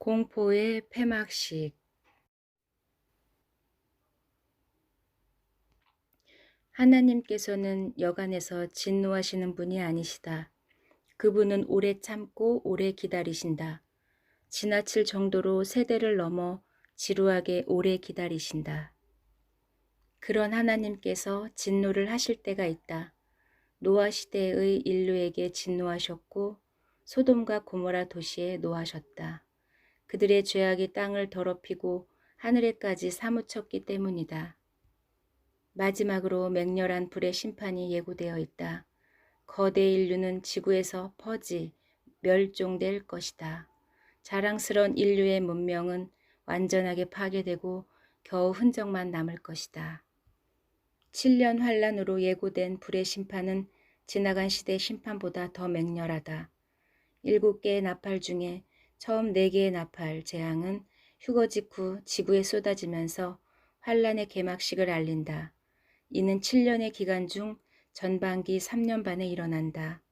공포의 폐막식. 하나님께서는 여간해서 진노하시는 분이 아니시다. 그분은 오래 참고 오래 기다리신다. 지나칠 정도로 세대를 넘어 지루하게 오래 기다리신다. 그런 하나님께서 진노를 하실 때가 있다. 노아 시대의 인류에게 진노하셨고 소돔과 고모라 도시에 노하셨다. 그들의 죄악이 땅을 더럽히고 하늘에까지 사무쳤기 때문이다. 마지막으로 맹렬한 불의 심판이 예고되어 있다. 거대 인류는 지구에서 퍼지 멸종될 것이다. 자랑스러운 인류의 문명은 완전하게 파괴되고 겨우 흔적만 남을 것이다. 7년 환란으로 예고된 불의 심판은 지나간 시대 심판보다 더 맹렬하다. 7개의 나팔 중에 처음 4개의 나팔 재앙은 휴거 직후 지구에 쏟아지면서 환란의 개막식을 알린다. 이는 7년의 기간 중 전반기 3년 반에 일어난다.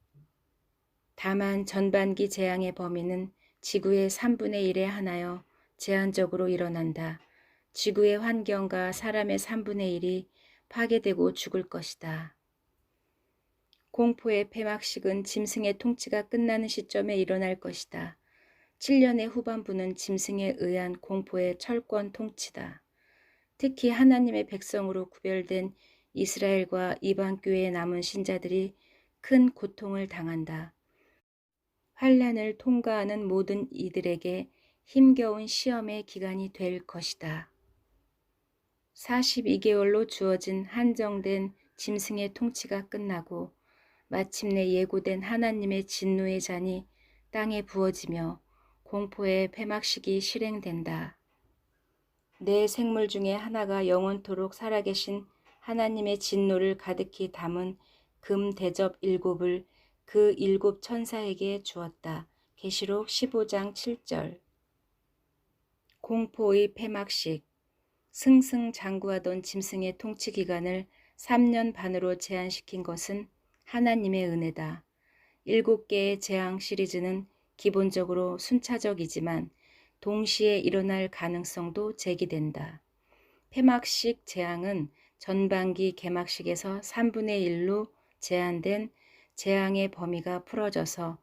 다만 전반기 재앙의 범위는 지구의 3분의 1에 한하여 제한적으로 일어난다. 지구의 환경과 사람의 3분의 1이 파괴되고 죽을 것이다. 공포의 폐막식은 짐승의 통치가 끝나는 시점에 일어날 것이다. 7년의 후반부는 짐승에 의한 공포의 철권 통치다. 특히 하나님의 백성으로 구별된 이스라엘과 이방교회에 남은 신자들이 큰 고통을 당한다. 환란을 통과하는 모든 이들에게 힘겨운 시험의 기간이 될 것이다. 42개월로 주어진 한정된 짐승의 통치가 끝나고 마침내 예고된 하나님의 진노의 잔이 땅에 부어지며 공포의 폐막식이 실행된다. 네 생물 중에 하나가 영원토록 살아계신 하나님의 진노를 가득히 담은 금 대접 7을 그 7 천사에게 주었다. 계시록 15장 7절. 공포의 폐막식. 승승장구하던 짐승의 통치 기간을 3년 반으로 제한시킨 것은 하나님의 은혜다. 7개의 재앙 시리즈는 기본적으로 순차적이지만 동시에 일어날 가능성도 제기된다. 폐막식 재앙은 전반기 개막식에서 3분의 1로 제한된 재앙의 범위가 풀어져서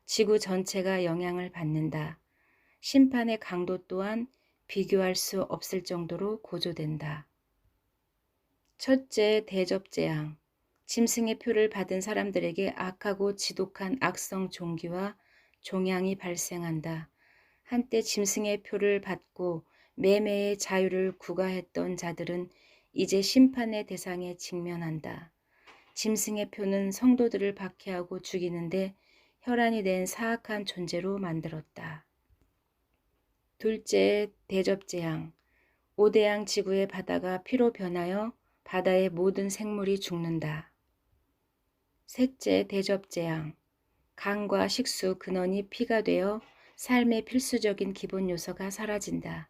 지구 전체가 영향을 받는다. 심판의 강도 또한 비교할 수 없을 정도로 고조된다. 첫째, 대접 재앙. 짐승의 표를 받은 사람들에게 악하고 지독한 악성 종기와 종양이 발생한다. 한때 짐승의 표를 받고 매매의 자유를 구가했던 자들은 이제 심판의 대상에 직면한다. 짐승의 표는 성도들을 박해하고 죽이는데 혈안이 된 사악한 존재로 만들었다. 둘째, 대접재앙. 오대양 지구의 바다가 피로 변하여 바다의 모든 생물이 죽는다. 셋째, 대접재앙. 강과 식수, 근원이 피가 되어 삶의 필수적인 기본 요소가 사라진다.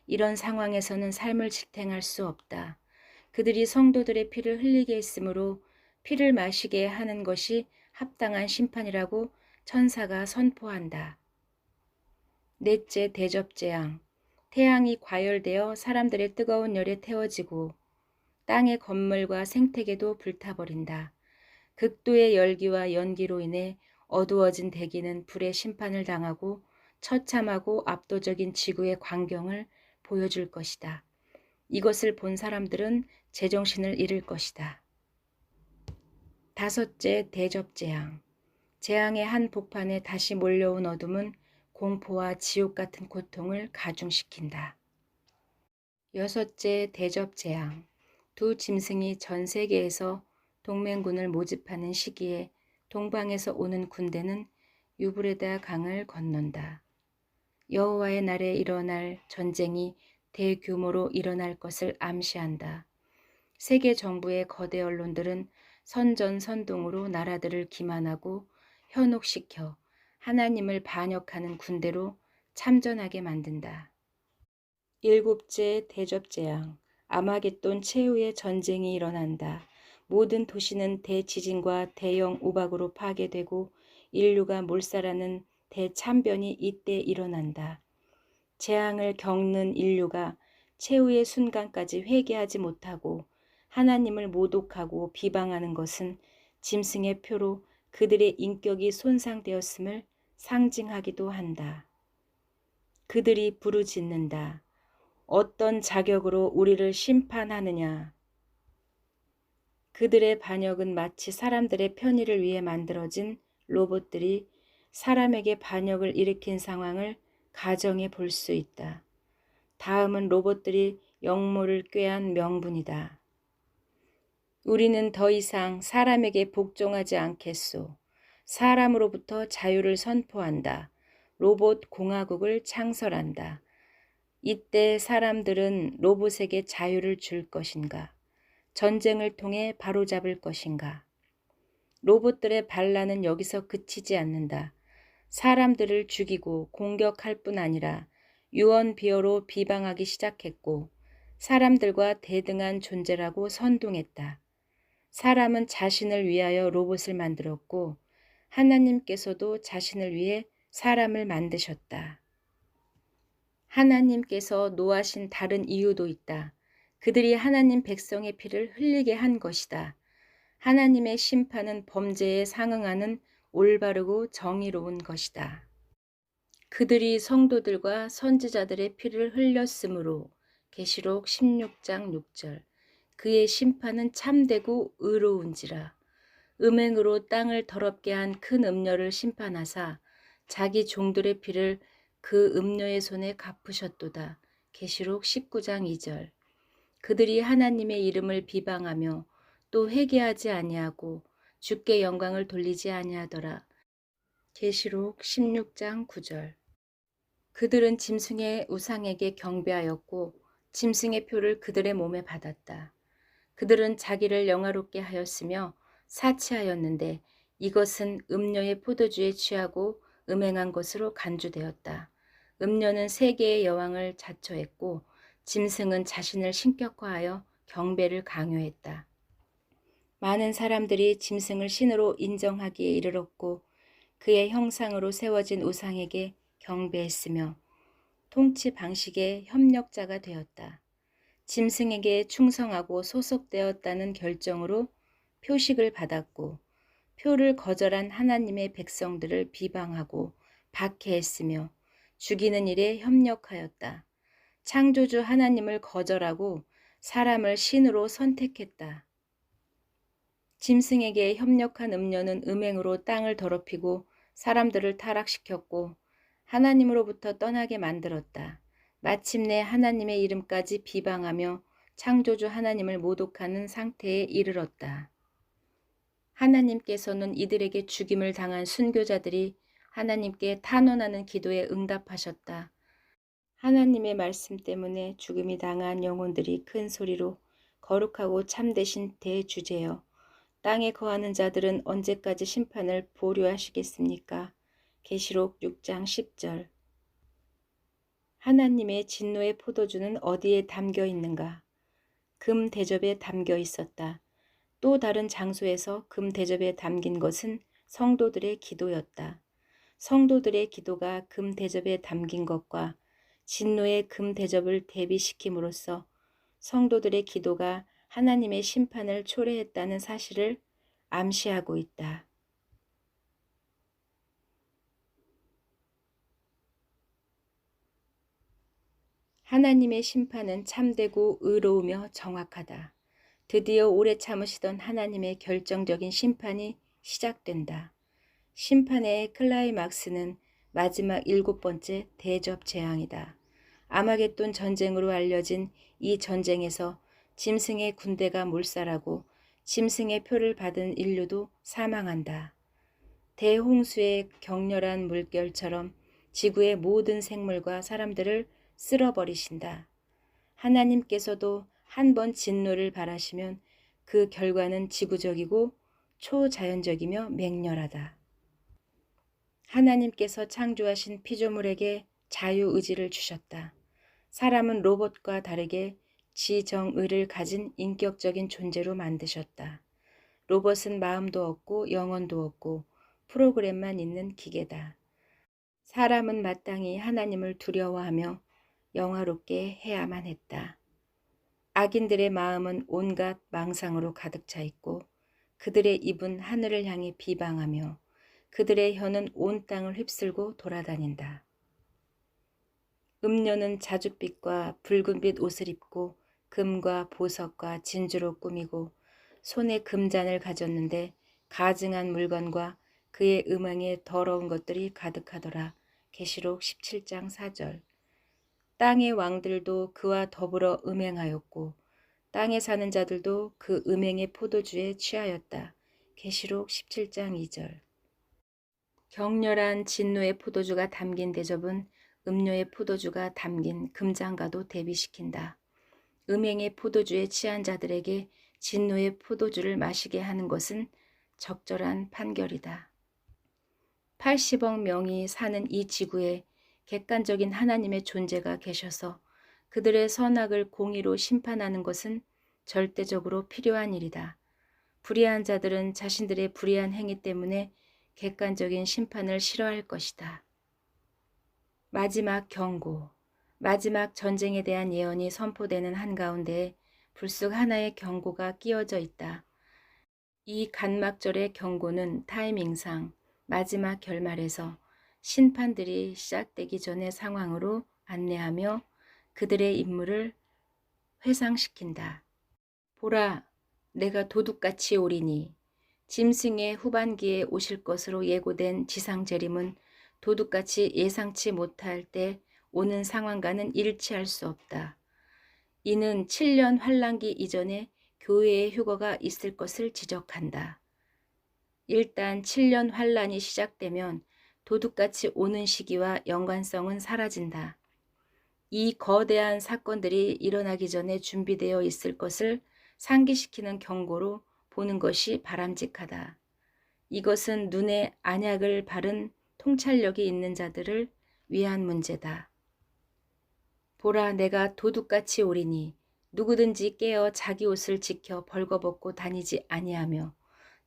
이런 상황에서는 삶을 지탱할 수 없다. 그들이 성도들의 피를 흘리게 했으므로 피를 마시게 하는 것이 합당한 심판이라고 천사가 선포한다. 넷째, 대접재앙. 태양이 과열되어 사람들의 뜨거운 열에 태워지고 땅의 건물과 생태계도 불타버린다. 극도의 열기와 연기로 인해 어두워진 대기는 불의 심판을 당하고 처참하고 압도적인 지구의 광경을 보여줄 것이다. 이것을 본 사람들은 제정신을 잃을 것이다. 다섯째, 대접재앙. 재앙의 한 복판에 다시 몰려온 어둠은 공포와 지옥 같은 고통을 가중시킨다. 여섯째, 대접재앙. 두 짐승이 전 세계에서 동맹군을 모집하는 시기에 동방에서 오는 군대는 유브레다 강을 건넌다. 여호와의 날에 일어날 전쟁이 대규모로 일어날 것을 암시한다. 세계 정부의 거대 언론들은 선전선동으로 나라들을 기만하고 현혹시켜 하나님을 반역하는 군대로 참전하게 만든다. 일곱째, 대접재앙. 아마겟돈 최후의 전쟁이 일어난다. 모든 도시는 대지진과 대형 우박으로 파괴되고 인류가 몰살하는 대참변이 이때 일어난다. 재앙을 겪는 인류가 최후의 순간까지 회개하지 못하고 하나님을 모독하고 비방하는 것은 짐승의 표로 그들의 인격이 손상되었음을 상징하기도 한다. 그들이 부르짖는다. 어떤 자격으로 우리를 심판하느냐. 그들의 반역은 마치 사람들의 편의를 위해 만들어진 로봇들이 사람에게 반역을 일으킨 상황을 가정해 볼 수 있다. 다음은 로봇들이 영모를 꾀한 명분이다. 우리는 더 이상 사람에게 복종하지 않겠소. 사람으로부터 자유를 선포한다. 로봇 공화국을 창설한다. 이때 사람들은 로봇에게 자유를 줄 것인가? 전쟁을 통해 바로잡을 것인가? 로봇들의 반란은 여기서 그치지 않는다. 사람들을 죽이고 공격할 뿐 아니라 유언비어로 비방하기 시작했고 사람들과 대등한 존재라고 선동했다. 사람은 자신을 위하여 로봇을 만들었고 하나님께서도 자신을 위해 사람을 만드셨다. 하나님께서 노하신 다른 이유도 있다. 그들이 하나님 백성의 피를 흘리게 한 것이다. 하나님의 심판은 범죄에 상응하는 올바르고 정의로운 것이다. 그들이 성도들과 선지자들의 피를 흘렸으므로 계시록 16장 6절 그의 심판은 참되고 의로운지라. 음행으로 땅을 더럽게 한 큰 음녀를 심판하사 자기 종들의 피를 그 음녀의 손에 갚으셨도다. 계시록 19장 2절 그들이 하나님의 이름을 비방하며 또 회개하지 아니하고 주께 영광을 돌리지 아니하더라. 계시록 16장 9절 그들은 짐승의 우상에게 경배하였고 짐승의 표를 그들의 몸에 받았다. 그들은 자기를 영화롭게 하였으며 사치하였는데 이것은 음녀의 포도주에 취하고 음행한 것으로 간주되었다. 음녀는 세계의 여왕을 자처했고 짐승은 자신을 신격화하여 경배를 강요했다. 많은 사람들이 짐승을 신으로 인정하기에 이르렀고 그의 형상으로 세워진 우상에게 경배했으며 통치 방식의 협력자가 되었다. 짐승에게 충성하고 소속되었다는 결정으로 표식을 받았고 표를 거절한 하나님의 백성들을 비방하고 박해했으며 죽이는 일에 협력하였다. 창조주 하나님을 거절하고 사람을 신으로 선택했다. 짐승에게 협력한 음녀는 음행으로 땅을 더럽히고 사람들을 타락시켰고 하나님으로부터 떠나게 만들었다. 마침내 하나님의 이름까지 비방하며 창조주 하나님을 모독하는 상태에 이르렀다. 하나님께서는 이들에게 죽임을 당한 순교자들이 하나님께 탄원하는 기도에 응답하셨다. 하나님의 말씀 때문에 죽음이 당한 영혼들이 큰 소리로 거룩하고 참되신 대주제여 땅에 거하는 자들은 언제까지 심판을 보류하시겠습니까? 계시록 6장 10절 하나님의 진노의 포도주는 어디에 담겨 있는가? 금 대접에 담겨 있었다. 또 다른 장소에서 금 대접에 담긴 것은 성도들의 기도였다. 성도들의 기도가 금 대접에 담긴 것과 진노의 금 대접을 대비시킴으로써 성도들의 기도가 하나님의 심판을 초래했다는 사실을 암시하고 있다. 하나님의 심판은 참되고 의로우며 정확하다. 드디어 오래 참으시던 하나님의 결정적인 심판이 시작된다. 심판의 클라이막스는 마지막 7번째 대접 재앙이다. 아마겟돈 전쟁으로 알려진 이 전쟁에서 짐승의 군대가 몰살하고 짐승의 표를 받은 인류도 사망한다. 대홍수의 격렬한 물결처럼 지구의 모든 생물과 사람들을 쓸어버리신다. 하나님께서도 한 번 진노를 발하시면 그 결과는 지구적이고 초자연적이며 맹렬하다. 하나님께서 창조하신 피조물에게 자유의지를 주셨다. 사람은 로봇과 다르게 지정의를 가진 인격적인 존재로 만드셨다. 로봇은 마음도 없고 영혼도 없고 프로그램만 있는 기계다. 사람은 마땅히 하나님을 두려워하며 영화롭게 해야만 했다. 악인들의 마음은 온갖 망상으로 가득 차 있고 그들의 입은 하늘을 향해 비방하며 그들의 혀는 온 땅을 휩쓸고 돌아다닌다. 음녀는 자줏빛과 붉은빛 옷을 입고 금과 보석과 진주로 꾸미고 손에 금잔을 가졌는데 가증한 물건과 그의 음행에 더러운 것들이 가득하더라. 계시록 17장 4절. 땅의 왕들도 그와 더불어 음행하였고 땅에 사는 자들도 그 음행의 포도주에 취하였다. 계시록 17장 2절. 격렬한 진노의 포도주가 담긴 대접은 음료의 포도주가 담긴 금장과도 대비시킨다. 음행의 포도주에 취한 자들에게 진노의 포도주를 마시게 하는 것은 적절한 판결이다. 80억 명이 사는 이 지구에 객관적인 하나님의 존재가 계셔서 그들의 선악을 공의로 심판하는 것은 절대적으로 필요한 일이다. 불의한 자들은 자신들의 불의한 행위 때문에 객관적인 심판을 싫어할 것이다. 마지막 경고, 마지막 전쟁에 대한 예언이 선포되는 한가운데에 불쑥 하나의 경고가 끼어져 있다. 이 간막절의 경고는 타이밍상 마지막 결말에서 심판들이 시작되기 전의 상황으로 안내하며 그들의 임무를 회상시킨다. 보라, 내가 도둑같이 오리니. 짐승의 후반기에 오실 것으로 예고된 지상재림은 도둑같이 예상치 못할 때 오는 상황과는 일치할 수 없다. 이는 7년 환란기 이전에 교회의 휴거가 있을 것을 지적한다. 일단 7년 환란이 시작되면 도둑같이 오는 시기와 연관성은 사라진다. 이 거대한 사건들이 일어나기 전에 준비되어 있을 것을 상기시키는 경고로 보는 것이 바람직하다. 이것은 눈에 안약을 바른 통찰력이 있는 자들을 위한 문제다. 보라, 내가 도둑같이 오리니 누구든지 깨어 자기 옷을 지켜 벌거벗고 다니지 아니하며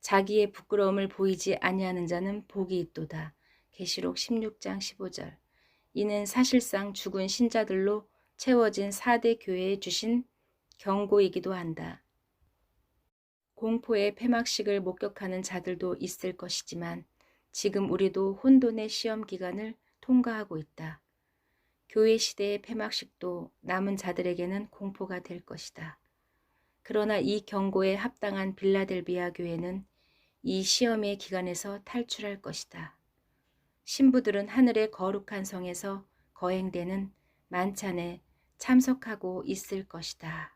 자기의 부끄러움을 보이지 아니하는 자는 복이 있도다. 계시록 16장 15절. 이는 사실상 죽은 신자들로 채워진 4대 교회에 주신 경고이기도 한다. 공포의 폐막식을 목격하는 자들도 있을 것이지만 지금 우리도 혼돈의 시험 기간을 통과하고 있다. 교회 시대의 폐막식도 남은 자들에게는 공포가 될 것이다. 그러나 이 경고에 합당한 빌라델비아 교회는 이 시험의 기간에서 탈출할 것이다. 신부들은 하늘의 거룩한 성에서 거행되는 만찬에 참석하고 있을 것이다.